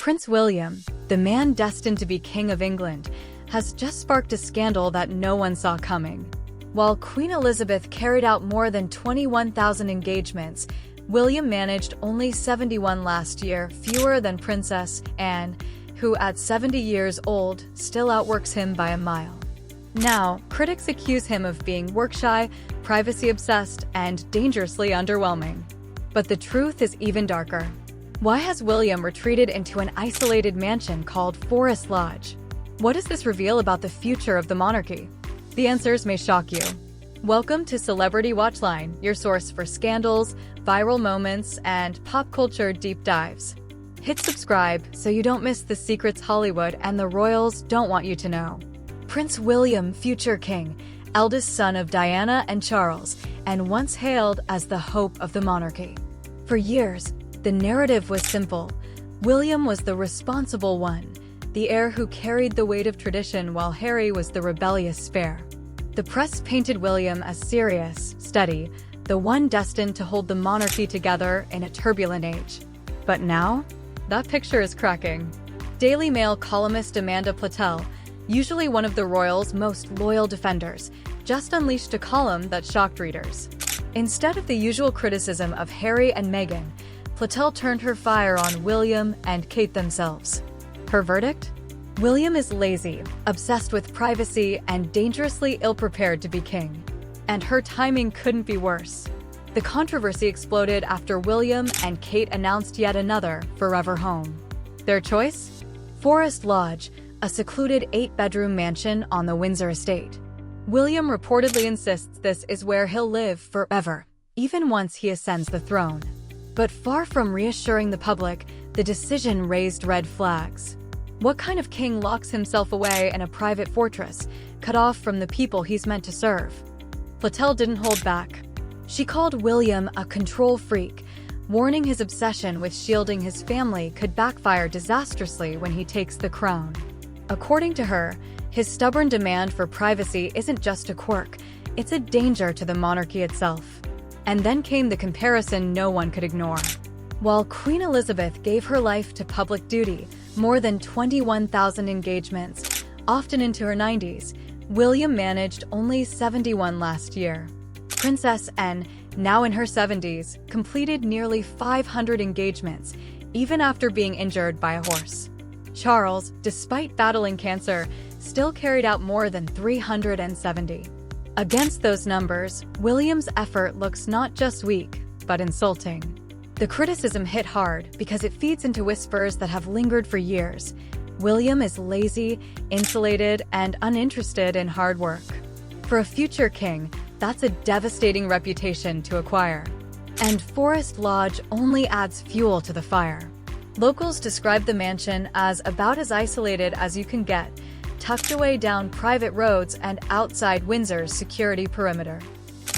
Prince William, the man destined to be King of England, has just sparked a scandal that no one saw coming. While Queen Elizabeth carried out more than 21,000 engagements, William managed only 71 last year, fewer than Princess Anne, who at 70 years old still outworks him by a mile. Now, critics accuse him of being work-shy, privacy-obsessed, and dangerously underwhelming. But the truth is even darker. Why has William retreated into an isolated mansion called Forest Lodge? What does this reveal about the future of the monarchy? The answers may shock you. Welcome to Celebrity Watchline, your source for scandals, viral moments, and pop culture deep dives. Hit subscribe so you don't miss the secrets Hollywood and the royals don't want you to know. Prince William, future king, eldest son of Diana and Charles, and once hailed as the hope of the monarchy. For years, the narrative was simple. William was the responsible one, the heir who carried the weight of tradition while Harry was the rebellious spare. The press painted William as serious, steady, the one destined to hold the monarchy together in a turbulent age. But now, that picture is cracking. Daily Mail columnist Amanda Platell, usually one of the royals' most loyal defenders, just unleashed a column that shocked readers. Instead of the usual criticism of Harry and Meghan, Platell turned her fire on William and Kate themselves. Her verdict? William is lazy, obsessed with privacy, and dangerously ill-prepared to be king. And her timing couldn't be worse. The controversy exploded after William and Kate announced yet another forever home. Their choice? Forest Lodge, a secluded 8-bedroom mansion on the Windsor estate. William reportedly insists this is where he'll live forever, even once he ascends the throne. But far from reassuring the public, the decision raised red flags. What kind of king locks himself away in a private fortress, cut off from the people he's meant to serve? Platell didn't hold back. She called William a control freak, warning his obsession with shielding his family could backfire disastrously when he takes the crown. According to her, his stubborn demand for privacy isn't just a quirk, it's a danger to the monarchy itself. And then came the comparison no one could ignore. While Queen Elizabeth gave her life to public duty, more than 21,000 engagements, often into her 90s, William managed only 71 last year. Princess Anne, now in her 70s, completed nearly 500 engagements, even after being injured by a horse. Charles, despite battling cancer, still carried out more than 370. Against those numbers, William's effort looks not just weak, but insulting. The criticism hit hard because it feeds into whispers that have lingered for years. William is lazy, insulated, and uninterested in hard work. For a future king, that's a devastating reputation to acquire. And Forest Lodge only adds fuel to the fire. Locals describe the mansion as about as isolated as you can get, tucked away down private roads and outside Windsor's security perimeter.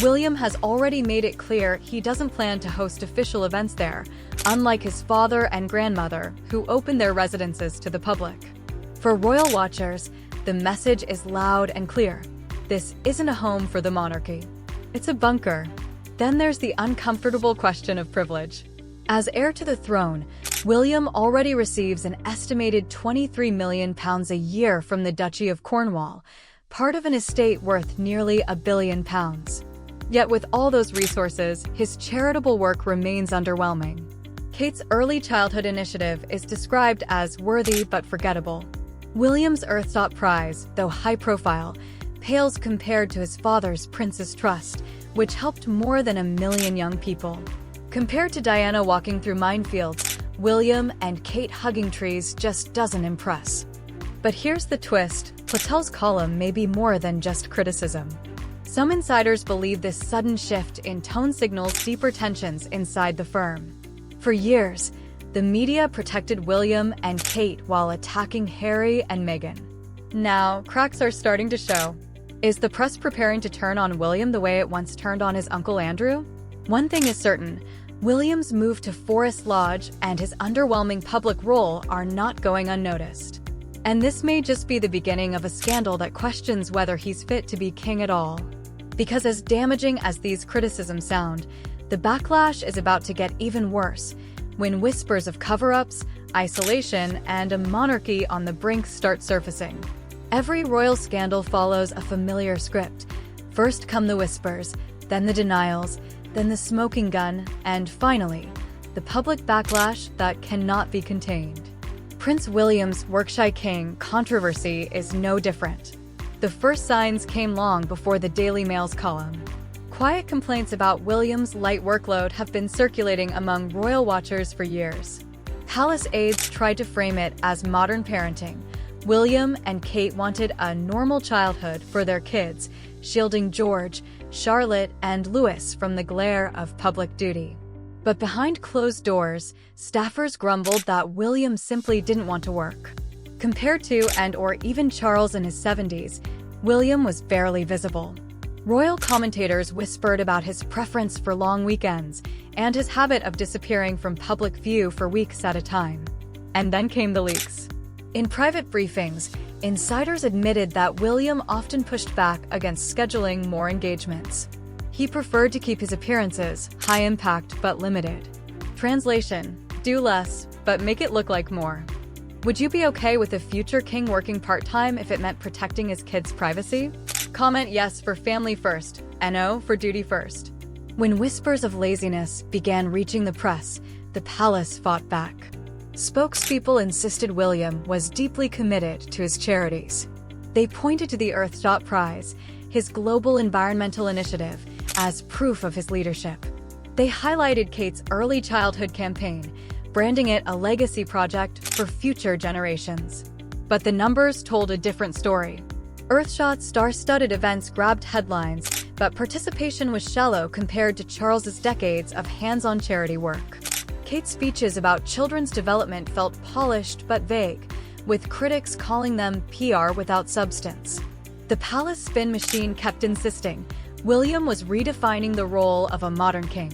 William has already made it clear he doesn't plan to host official events there, unlike his father and grandmother, who opened their residences to the public. For royal watchers, the message is loud and clear. This isn't a home for the monarchy. It's a bunker. Then there's the uncomfortable question of privilege. As heir to the throne, William already receives an estimated £23 million a year from the Duchy of Cornwall, part of an estate worth nearly £1 billion. Yet with all those resources, his charitable work remains underwhelming. Kate's early childhood initiative is described as worthy but forgettable. William's Earthtop Prize, though high-profile, pales compared to his father's Prince's Trust, which helped more than 1 million young people. Compared to Diana walking through minefields, William and Kate hugging trees just doesn't impress. But here's the twist, Platell's column may be more than just criticism. Some insiders believe this sudden shift in tone signals deeper tensions inside the firm. For years, the media protected William and Kate while attacking Harry and Meghan. Now, cracks are starting to show. Is the press preparing to turn on William the way it once turned on his Uncle Andrew? One thing is certain, William's move to Forest Lodge and his underwhelming public role are not going unnoticed. And this may just be the beginning of a scandal that questions whether he's fit to be king at all. Because as damaging as these criticisms sound, the backlash is about to get even worse when whispers of cover-ups, isolation, and a monarchy on the brink start surfacing. Every royal scandal follows a familiar script. First come the whispers, then the denials, then the smoking gun, and finally, the public backlash that cannot be contained. Prince William's work-shy king controversy is no different. The first signs came long before the Daily Mail's column. Quiet complaints about William's light workload have been circulating among royal watchers for years. Palace aides tried to frame it as modern parenting. William and Kate wanted a normal childhood for their kids, shielding George, Charlotte, and Louis from the glare of public duty. But behind closed doors, staffers grumbled that William simply didn't want to work. Compared to and/or even Charles in his 70s, William was barely visible. Royal commentators whispered about his preference for long weekends and his habit of disappearing from public view for weeks at a time. And then came the leaks. In private briefings, insiders admitted that William often pushed back against scheduling more engagements. He preferred to keep his appearances high impact but limited. Translation: do less, but make it look like more. Would you be okay with a future king working part-time if it meant protecting his kids' privacy? Comment yes for family first, no for duty first. When whispers of laziness began reaching the press, the palace fought back. Spokespeople insisted William was deeply committed to his charities. They pointed to the Earthshot Prize, his global environmental initiative, as proof of his leadership. They highlighted Kate's early childhood campaign, branding it a legacy project for future generations. But the numbers told a different story. Earthshot's star-studded events grabbed headlines, but participation was shallow compared to Charles's decades of hands-on charity work. Kate's speeches about children's development felt polished but vague, with critics calling them PR without substance. The palace spin machine kept insisting William was redefining the role of a modern king.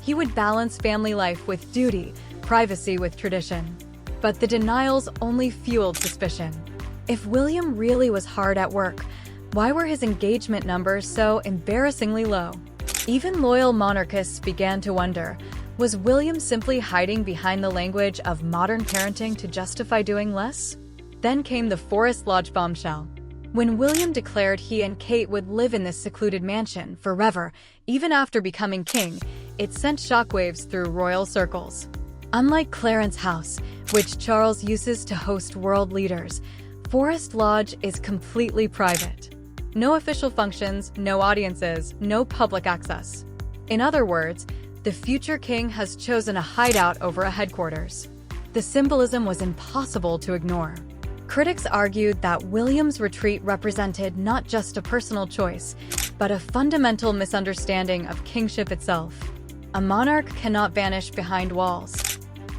He would balance family life with duty, privacy with tradition. But the denials only fueled suspicion. If William really was hard at work, why were his engagement numbers so embarrassingly low? Even loyal monarchists began to wonder, was William simply hiding behind the language of modern parenting to justify doing less? Then came the Forest Lodge bombshell. When William declared he and Kate would live in this secluded mansion forever, even after becoming king, it sent shockwaves through royal circles. Unlike Clarence House, which Charles uses to host world leaders, Forest Lodge is completely private. No official functions, no audiences, no public access. In other words, the future king has chosen a hideout over a headquarters. The symbolism was impossible to ignore. Critics argued that William's retreat represented not just a personal choice, but a fundamental misunderstanding of kingship itself. A monarch cannot vanish behind walls.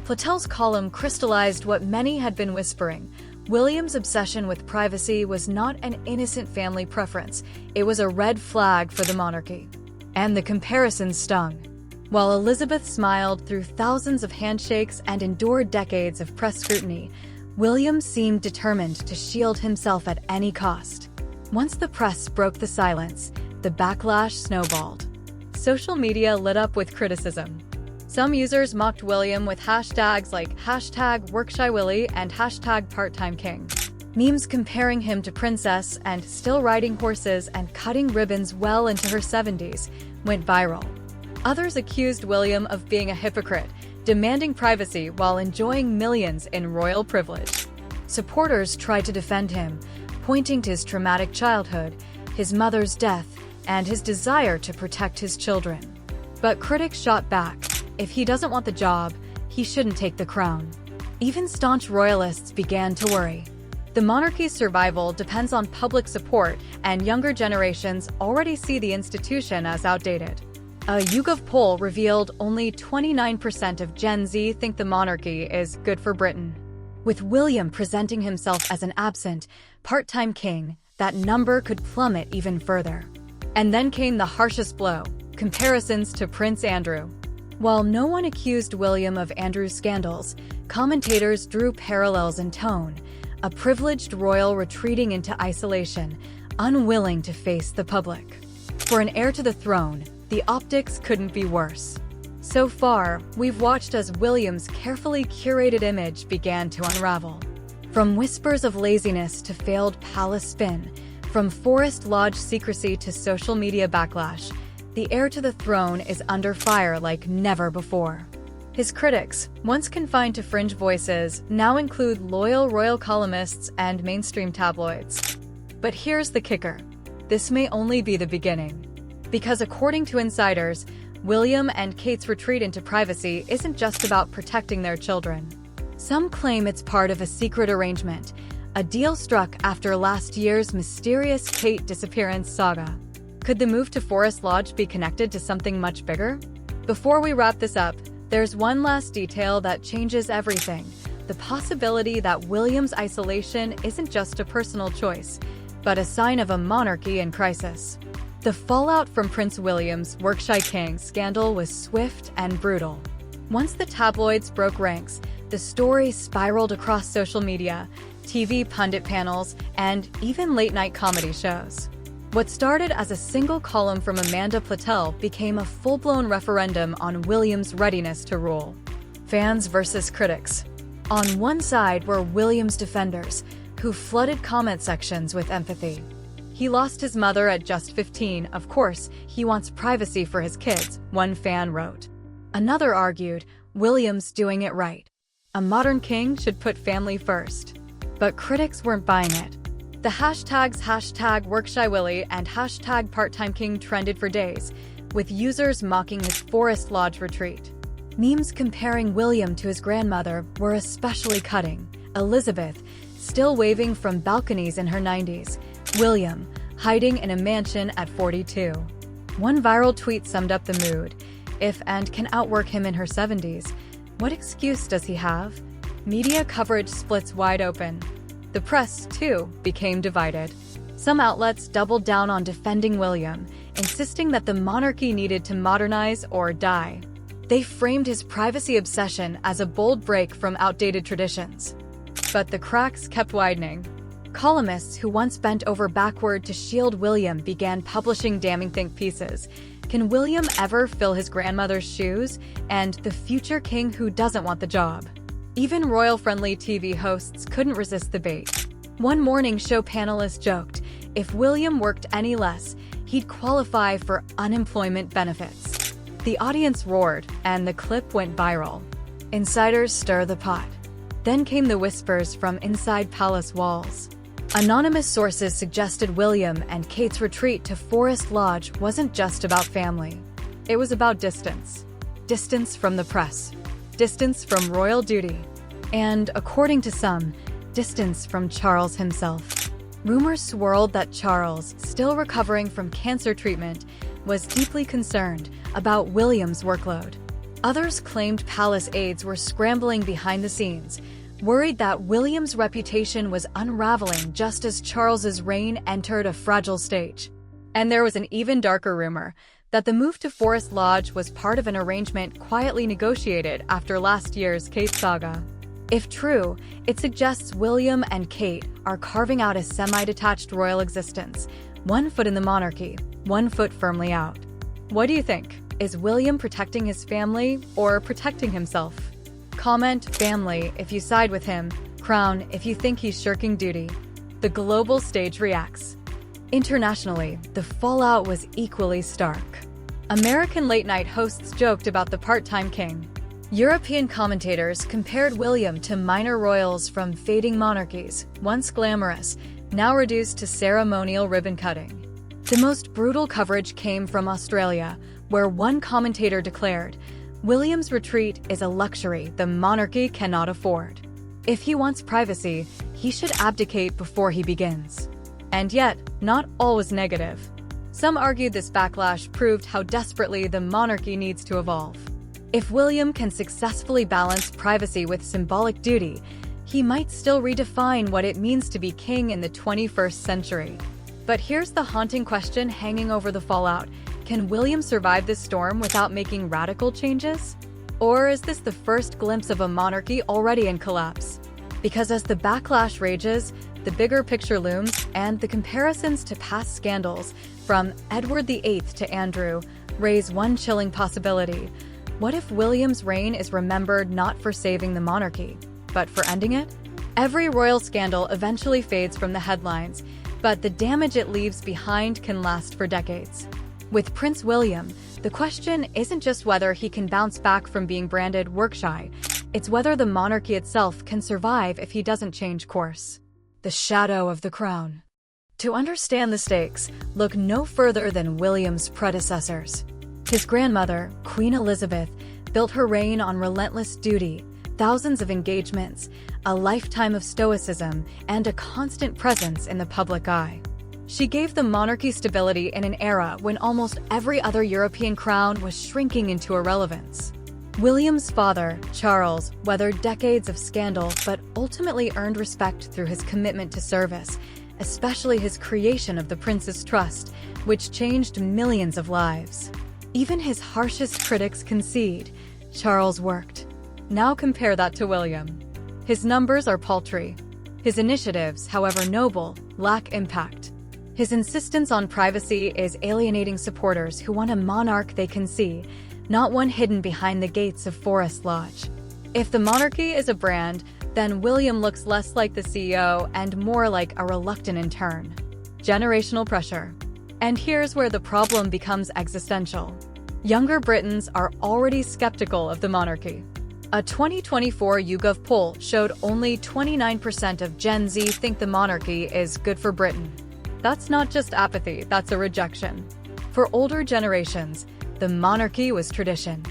Platel's column crystallized what many had been whispering. William's obsession with privacy was not an innocent family preference, it was a red flag for the monarchy. And the comparison stung. While Elizabeth smiled through thousands of handshakes and endured decades of press scrutiny, William seemed determined to shield himself at any cost. Once the press broke the silence, the backlash snowballed. Social media lit up with criticism. Some users mocked William with hashtags like #WorkShyWilly and #PartTimeKing. Memes comparing him to Princess and still riding horses and cutting ribbons well into her 70s went viral. Others accused William of being a hypocrite, demanding privacy while enjoying millions in royal privilege. Supporters tried to defend him, pointing to his traumatic childhood, his mother's death, and his desire to protect his children. But critics shot back. If he doesn't want the job, he shouldn't take the crown. Even staunch royalists began to worry. The monarchy's survival depends on public support, and younger generations already see the institution as outdated. A YouGov poll revealed only 29% of Gen Z think the monarchy is good for Britain. With William presenting himself as an absent, part-time king, that number could plummet even further. And then came the harshest blow, comparisons to Prince Andrew. While no one accused William of Andrew's scandals, commentators drew parallels in tone, a privileged royal retreating into isolation, unwilling to face the public. For an heir to the throne, the optics couldn't be worse. So far, we've watched as William's carefully curated image began to unravel. From whispers of laziness to failed palace spin, from Forest Lodge secrecy to social media backlash, the heir to the throne is under fire like never before. His critics, once confined to fringe voices, now include loyal royal columnists and mainstream tabloids. But here's the kicker. This may only be the beginning. Because according to insiders, William and Kate's retreat into privacy isn't just about protecting their children. Some claim it's part of a secret arrangement, a deal struck after last year's mysterious Kate disappearance saga. Could the move to Forest Lodge be connected to something much bigger? Before we wrap this up, there's one last detail that changes everything: the possibility that William's isolation isn't just a personal choice, but a sign of a monarchy in crisis. The fallout from Prince William's Yorkshire King scandal was swift and brutal. Once the tabloids broke ranks, the story spiraled across social media, TV pundit panels, and even late-night comedy shows. What started as a single column from Amanda Platell became a full-blown referendum on William's readiness to rule. Fans versus critics. On one side were William's defenders, who flooded comment sections with empathy. He lost his mother at just 15, of course, he wants privacy for his kids, one fan wrote. Another argued, William's doing it right. A modern king should put family first. But critics weren't buying it. The hashtags #WorkShyWilly and #PartTimeKing trended for days, with users mocking his Forest Lodge retreat. Memes comparing William to his grandmother were especially cutting. Elizabeth, still waving from balconies in her 90s. William, hiding in a mansion at 42. One viral tweet summed up the mood. If and can outwork him in her 70s, what excuse does he have? Media coverage splits wide open. The press, too, became divided. Some outlets doubled down on defending William, insisting that the monarchy needed to modernize or die. They framed his privacy obsession as a bold break from outdated traditions. But the cracks kept widening. Columnists who once bent over backward to shield William began publishing damning think pieces. Can William ever fill his grandmother's shoes? And the future king who doesn't want the job. Even royal-friendly TV hosts couldn't resist the bait. One morning show panelist joked, if William worked any less, he'd qualify for unemployment benefits. The audience roared, and the clip went viral. Insiders stir the pot. Then came the whispers from inside palace walls. Anonymous sources suggested William and Kate's retreat to Forest Lodge wasn't just about family. It was about distance. Distance from the press. Distance from royal duty. And, according to some, distance from Charles himself. Rumors swirled that Charles, still recovering from cancer treatment, was deeply concerned about William's workload. Others claimed palace aides were scrambling behind the scenes, worried that William's reputation was unraveling just as Charles's reign entered a fragile stage. And there was an even darker rumor that the move to Forest Lodge was part of an arrangement quietly negotiated after last year's Kate saga. If true, it suggests William and Kate are carving out a semi-detached royal existence, one foot in the monarchy, one foot firmly out. What do you think? Is William protecting his family or protecting himself? Comment family if you side with him, crown if you think he's shirking duty. The global stage reacts. Internationally, the fallout was equally stark. American late-night hosts joked about the part-time king. European commentators compared William to minor royals from fading monarchies, once glamorous, now reduced to ceremonial ribbon-cutting. The most brutal coverage came from Australia, where one commentator declared, William's retreat is a luxury the monarchy cannot afford. If he wants privacy, he should abdicate before he begins. And yet, not all was negative. Some argued this backlash proved how desperately the monarchy needs to evolve. If William can successfully balance privacy with symbolic duty, he might still redefine what it means to be king in the 21st century. But here's the haunting question hanging over the fallout. Can William survive this storm without making radical changes? Or is this the first glimpse of a monarchy already in collapse? Because as the backlash rages, the bigger picture looms, and the comparisons to past scandals, from Edward VIII to Andrew, raise one chilling possibility. What if William's reign is remembered not for saving the monarchy, but for ending it? Every royal scandal eventually fades from the headlines, but the damage it leaves behind can last for decades. With Prince William, the question isn't just whether he can bounce back from being branded work-shy, it's whether the monarchy itself can survive if he doesn't change course. The shadow of the crown. To understand the stakes, look no further than William's predecessors. His grandmother, Queen Elizabeth, built her reign on relentless duty, thousands of engagements, a lifetime of stoicism, and a constant presence in the public eye. She gave the monarchy stability in an era when almost every other European crown was shrinking into irrelevance. William's father, Charles, weathered decades of scandal but ultimately earned respect through his commitment to service, especially his creation of the Prince's Trust, which changed millions of lives. Even his harshest critics concede, Charles worked. Now compare that to William. His numbers are paltry. His initiatives, however noble, lack impact. His insistence on privacy is alienating supporters who want a monarch they can see, not one hidden behind the gates of Forest Lodge. If the monarchy is a brand, then William looks less like the CEO and more like a reluctant intern. Generational pressure. And here's where the problem becomes existential. Younger Britons are already skeptical of the monarchy. A 2024 YouGov poll showed only 29% of Gen Z think the monarchy is good for Britain. That's not just apathy, that's a rejection. For older generations, the monarchy was tradition.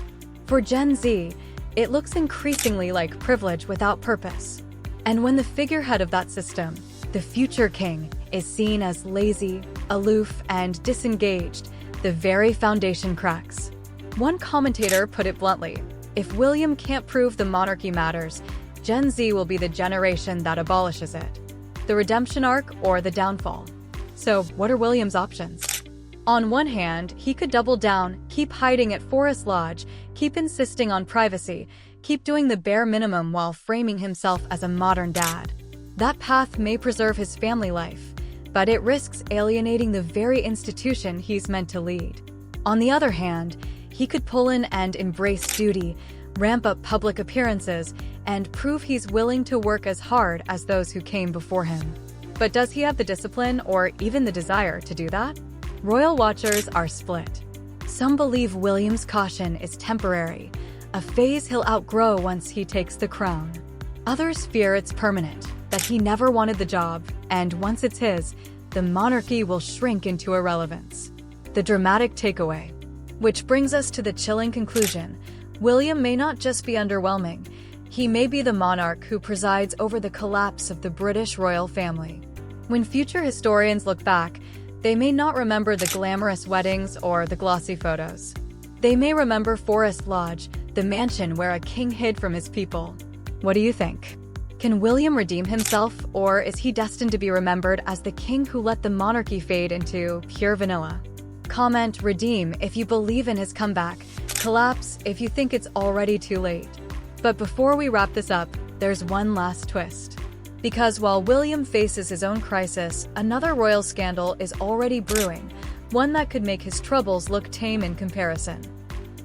For Gen Z, it looks increasingly like privilege without purpose. And when the figurehead of that system, the future king, is seen as lazy, aloof, and disengaged, the very foundation cracks. One commentator put it bluntly, if William can't prove the monarchy matters, Gen Z will be the generation that abolishes it. The redemption arc or the downfall. So, what are William's options? On one hand, he could double down, keep hiding at Forest Lodge, keep insisting on privacy, keep doing the bare minimum while framing himself as a modern dad. That path may preserve his family life, but it risks alienating the very institution he's meant to lead. On the other hand, he could pull in and embrace duty, ramp up public appearances, and prove he's willing to work as hard as those who came before him. But does he have the discipline or even the desire to do that? Royal watchers are split. Some believe William's caution is temporary, a phase he'll outgrow once he takes the crown. Others fear it's permanent, that he never wanted the job, and once it's his, the monarchy will shrink into irrelevance. The dramatic takeaway. Which brings us to the chilling conclusion. William may not just be underwhelming, he may be the monarch who presides over the collapse of the British royal family. When future historians look back, they may not remember the glamorous weddings or the glossy photos. They may remember Forest Lodge, the mansion where a king hid from his people. What do you think? Can William redeem himself, or is he destined to be remembered as the king who let the monarchy fade into pure vanilla? Comment redeem if you believe in his comeback, collapse if you think it's already too late. But before we wrap this up, there's one last twist. Because while William faces his own crisis, another royal scandal is already brewing, one that could make his troubles look tame in comparison.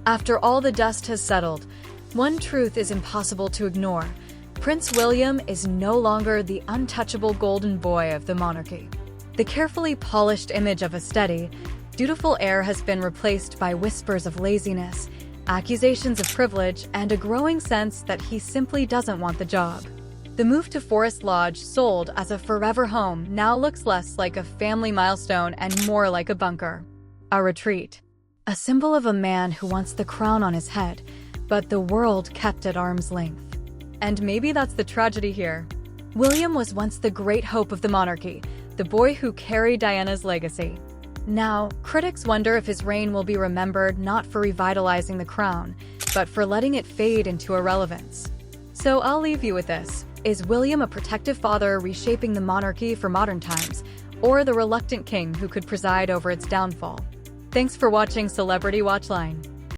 After all the dust has settled, one truth is impossible to ignore. Prince William is no longer the untouchable golden boy of the monarchy. The carefully polished image of a steady, dutiful heir has been replaced by whispers of laziness, accusations of privilege, and a growing sense that he simply doesn't want the job. The move to Forest Lodge, sold as a forever home, now looks less like a family milestone and more like a bunker. A retreat. A symbol of a man who wants the crown on his head, but the world kept at arm's length. And maybe that's the tragedy here. William was once the great hope of the monarchy, the boy who carried Diana's legacy. Now, critics wonder if his reign will be remembered not for revitalizing the crown, but for letting it fade into irrelevance. So I'll leave you with this. Is William a protective father reshaping the monarchy for modern times, or the reluctant king who could preside over its downfall? Thanks for watching Celebrity Watchline.